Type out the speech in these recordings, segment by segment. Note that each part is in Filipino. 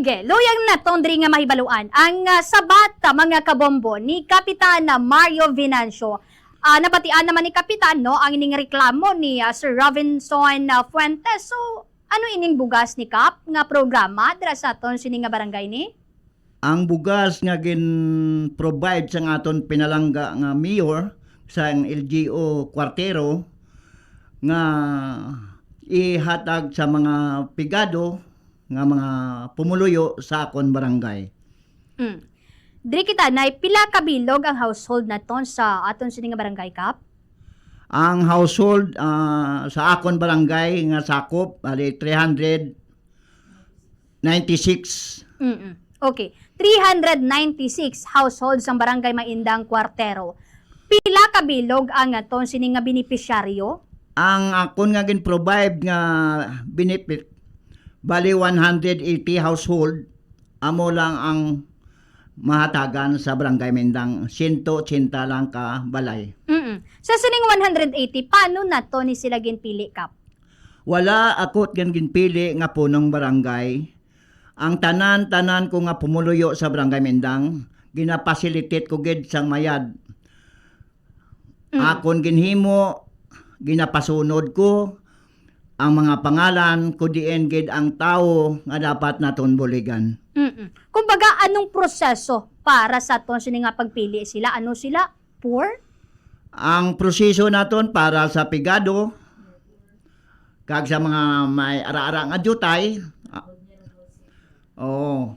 Sige, luyang na tondri nga mahibaluan. Ang sabat mga kabombo ni Kapitan Mario Venancio. Nabatian naman ni Kapitan no ang ining reklamo ni Sir Robinson Fuentes. So, ano ining bugas ni Kap nga programa dira sa aton sini nga barangay ni? Ang bugas nga gin-provide sa aton pinalangga nga mayor sa LGO Cuartero nga ihatag sa mga pigado nga mga pumuluyo sa akon barangay. Diri kita na pila ka bilog ang household naton sa aton sini nga barangay Kap? Ang household sa akon barangay nga sakop ali 396. Okay, 396 households ang barangay Maindang Cuartero. Pila ka bilog ang aton sini nga benepisyaryo? Ang akon nga gin-provide nga benefit bali 180 household amo lang ang mahatagan sa barangay Maindang 180 lang ka balay. Sa sining 180 paano nato ni sila ginpili Kap? Wala akot ginpili nga punong barangay. Ang tanan-tanan ko nga pumuluyo sa barangay Maindang ginapasilitate ko gid sang mayad. Akon ginhimo ginapasunod ko ang mga pangalan ko diin gid ang tao nga dapat naton buligan. Kumbaga anong proseso para sa aton sini nga pagpili sila? Ano sila? Poor? Ang proseso naton para sa pigado kag sa mga may ara-ara nga jutay. Oo.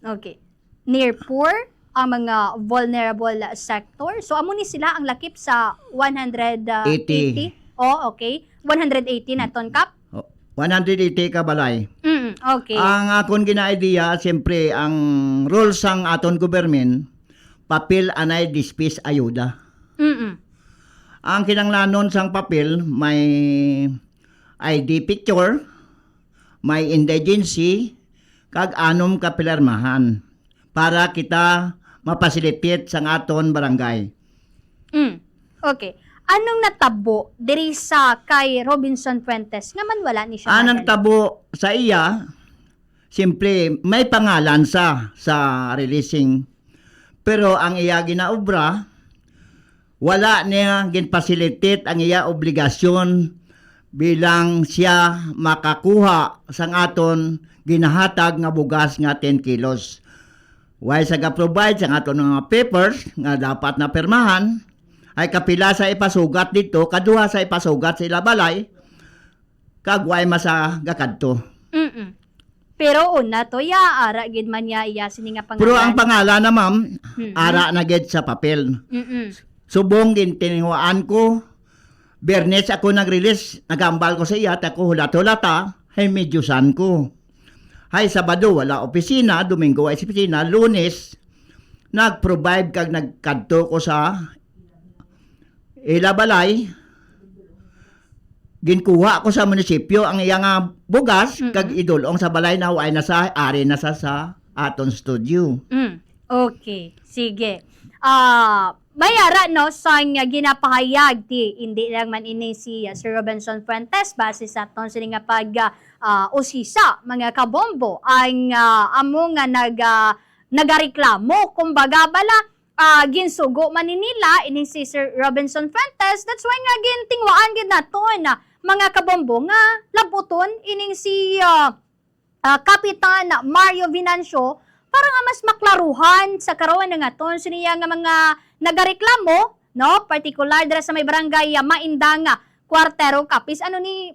Okay. Near poor ang mga vulnerable sector. So amo ni sila ang lakip sa 180. Oh, okay. 180 naton Kap. 180 ka balay. Okay. Ang akon gina-idea siyempre ang rules sang aton government papel anay dispis ayuda. Ang kinanglanon sang papel may ID picture, may indigency, kag anom ka pilarmahan para kita mapasilitate sang aton barangay. Okay. Anong natabo diri sa kay Robinson Fuentes nga man wala ni siya? Anang tabo sa iya, siyempre may pangalan sa releasing. Pero ang iya ginaobra, wala niya ginpasilitate ang iya obligasyon bilang siya makakuha sang aton ginahatag nga bugas nga 10 kilos. While sa ga-provide sang aton mga papers nga dapat na pirmahan, ay kapila sa ipasugat dito, kaduha sa ipasugat sa ilabalay, kagway masa gakadto. Pero una to ya ara gid man ya iya sini nga pangalan. Pero ang pangalan na ma'am, ara na gid sa papel. Subong gintinhuan ko, Bernes ako nag-release, nagambal ko sa iya, ako hulat-hulata, ay medyusan ko. Hay Sabado wala opisina, Domingo ay opisina, Lunes nag-provide kag nagkadto ko sa ilabalay, ginkuha ko sa munisipyo ang iyang bugas kag idulong sa balay na ay nasa ari na sa aton studio. Okay, sige. Bayara no sa nga ginapahayag ti hindi lang man ini si Sir Robinson Fuentes base sa aton sini nga pag usisa mga kabombo ang amo nga nagareklamo kumbaga bala ginsugo man nila ini si Sir Robinson Fuentes. That's why nga gintingwaan gid naton mga kabombo nga labuton ining si Kapitan Mario Venancio para nga mas maklaruhan sa karon nga aton siniya nga mga nagareklamo no particular dira sa may barangay Maindang Cuartero Kapis. Ano ni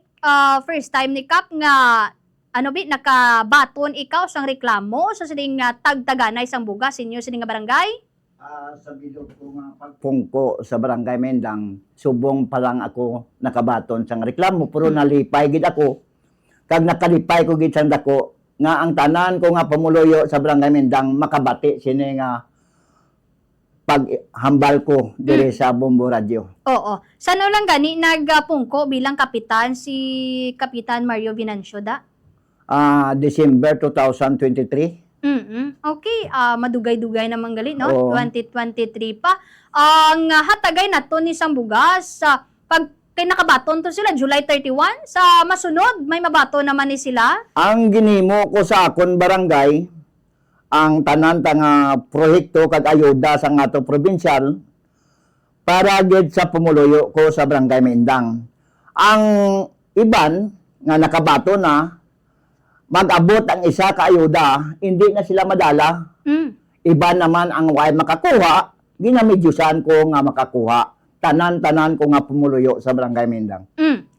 first time ni Kap nga nakabaton ikaw sang reklamo sa sining tagtaganay sang bugas inyo sining nga barangay? Sa bilog ko nga pagpungko sa barangay Maindang, subong pa lang ako nakabaton sang reklamo pero nalipay gid ako. Kag nakalipay ko gid sang dako nga ang tanan ko nga pamuluyo sa barangay Maindang makabati sini nga paghambal ko diri sa Bombo Radio. Oo. Sano lang gani nagpungko bilang kapitan si Kapitan Mario Venancio da? December 2023. Okay, madugay-dugay naman gali, no? Oo. 2023 pa. Ang hatagay na to ni sang bugas sa kay nakabaton to sila July 31 sa masunod may mabato naman ni sila. Ang ginimo ko sa akon barangay, ang tanan nga proyekto kag ayuda sa ato provincial para gid sa pumuluyo ko sa barangay Maindang. Ang iban nga nakabato na mag-abot ang isa ka ayuda, hindi na sila madala. Iba naman ang way makakuha, ginamidyusan ko nga makakuha. Tanan-tanan ko nga pumuluyo sa barangay Maindang.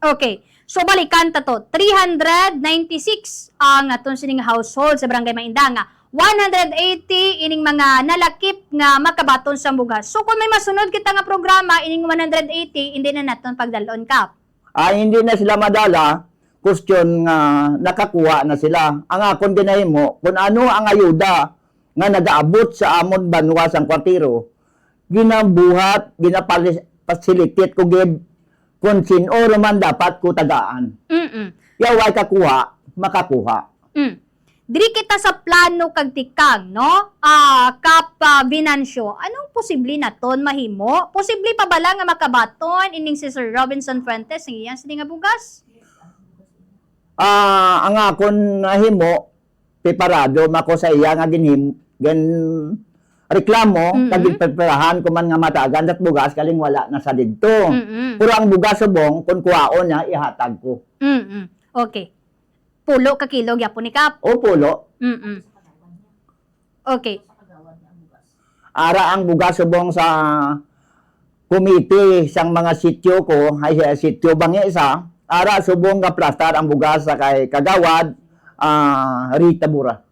Okay. So balikan ta to. 396 ang aton sining household sa barangay Maindang. 180 ining mga nalakip nga makabaton sa bugas. So kung may masunod kita nga programa ining 180 hindi na naton pagdalon kap. Hindi na sila madala, question nga nakakuha na sila. Ang akon ginahimo, kung ano ang ayuda nga nagaabot sa amon banwa sang kwartiro, ginabuhat, ginapasilitit ko gib kung sino man dapat ko tagaan. Yaway kakuha, makakuha. Diri kita sa plano kag tikang, no? Kap Binancio, anong posible naton mahimo? Posible pa bala nga makabaton ining si Sir Robinson Fuentes ng iyang sini nga bugas? Ang akon nahimo, preparado mako sa iya nga reklamo, kag preparahan ko man nga matagan at bugas kaling wala na sa didto. Pero ang bugas subong kun kuwaon niya ihatag ko. Okay. Pulo ka kilo gyapon ni kap. O pulo. Okay. Ara ang bugas subong sa komite sang mga sityo ko, ay sityo bangi isa. Ara subong nga plastar ang bugas sa kay Kagawad, Rita Bura.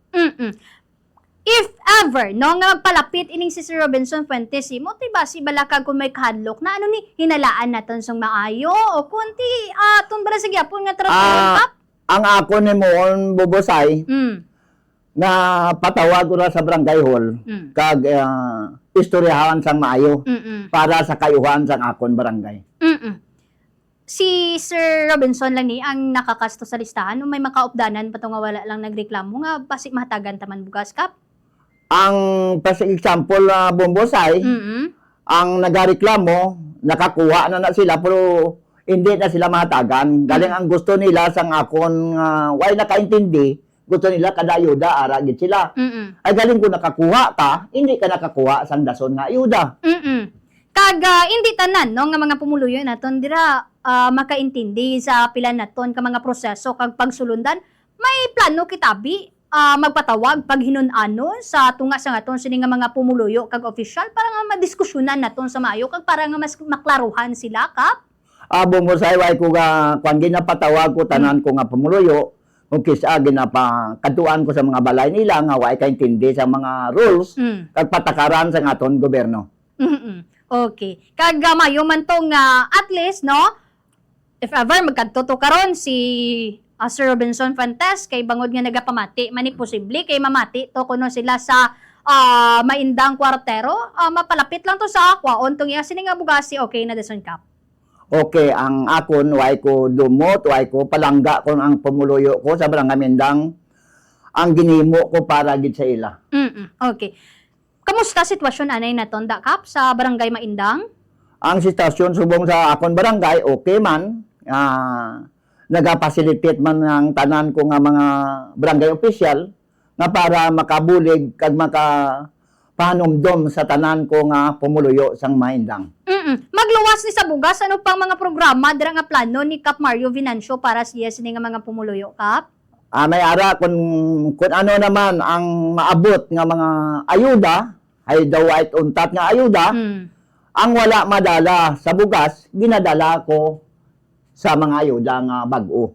If ever, no, nga magpalapit ining si Sir Robinson Fuentes, motivasi balakag kung may kadlok na ano ni hinalaan naton sang maayo o kunti tumbra sa gyapon nga trabaho kap. Ang ako ni Moon Bubosay na patawag ko na sa barangay hall kag istoryahan sang maayo para sa kayuhan sang akon barangay. Si Sir Robinson lang ni ang nakakasto sa listahan nung may makaupdanan pa nga wala lang nagreklamo nga basik mahatagan taman bugas kap. Ang pas example Bombosay, ang nagareklamo, nakakuha na sila pero hindi na sila mahatagan. Galing ang gusto nila sang akon why nakaintindi, gusto nila kada ayuda ara gid sila. Ay galing ko nakakuha ka, hindi ka nakakuha sang dason nga ayuda. Kag hindi tanan no nga mga pumuluyo naton dira makaintindi sa pila naton ka mga proseso kag pagsulundan may plano kitabi magpatawag pag hinun-ano sa tunga sa naton sini nga mga pumuluyo kag official para nga madiskusyonan naton sa maayo kag para nga mas maklaruhan sila kap. Bumosay way ko ga kung ginapatawag ko tanan ko nga pumuluyo kung kisa ginapakatuan ko sa mga balay nila nga way kaintindi sa mga rules kag patakaran sa aton gobyerno. Okay. Kag mayo man tong at least no if ever magkadto karon si Sir Robinson Fuentes kay bangod nga nagapamati mani posible kay mamati to kuno sila sa Maindang kwartero mapalapit lang to sa kwaon tong iya sini nga bugasi okay na deson kap. Okay, ang akon way ko dumot, way ko palangga kon ang pumuluyo ko sa barangay Maindang ang ginimo ko para gid sa ila. Okay. Kamusta sitwasyon anay naton da kap sa barangay Maindang? Ang sitwasyon subong sa akon barangay okay man. Nagapasilitate man ang tanan ko nga mga barangay official na para makabulig kag makapanomdom sa tanan ko nga pumuluyo sang Maindang. Magluwas ni sa bugas ano pang mga programa dira nga plano ni Kap Mario Vinancio para siya sini nga mga pumuluyo kap? May ara kung ano naman ang maabot nga mga ayuda ay daw ay untat nga ayuda ang wala madala sa bugas ginadala ko sa mga ayuda nga bag-o.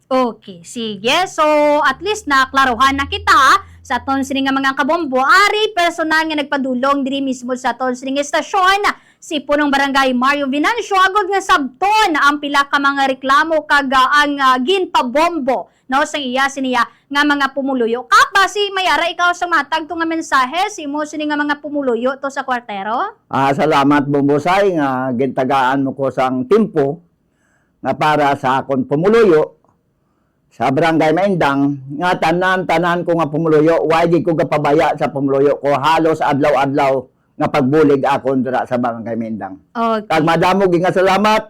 Okay, sige. So, at least naklaruhan na kita sa aton sini nga mga kabombo. Ari, personal nga nagpadulong diri mismo sa aton sini nga estasyon si punong barangay Mario Vinancio agod nga sabton ang pila ka mga reklamo kag ang ginpabombo no sa iya siniya nga mga pumuluyo. Kapa si Mayara ikaw sa matag to nga mensahe si mo sini nga mga pumuluyo to sa kwartero? Salamat Bombosay nga gintagaan mo ko sang timpo nga para sa akon pumuluyo sa barangay Maindang nga tanan-tanan ko nga pumuluyo way di ko gapabaya sa pumuluyo ko halos adlaw-adlaw nga pagbulig akon dira sa barangay Maindang. Okay. Kag madamo gi nga salamat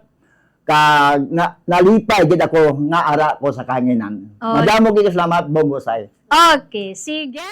nalipay gid ako nga ara ko sa kahanginan. Oh. Madamo gid salamat, Bombosay. Okay, sige.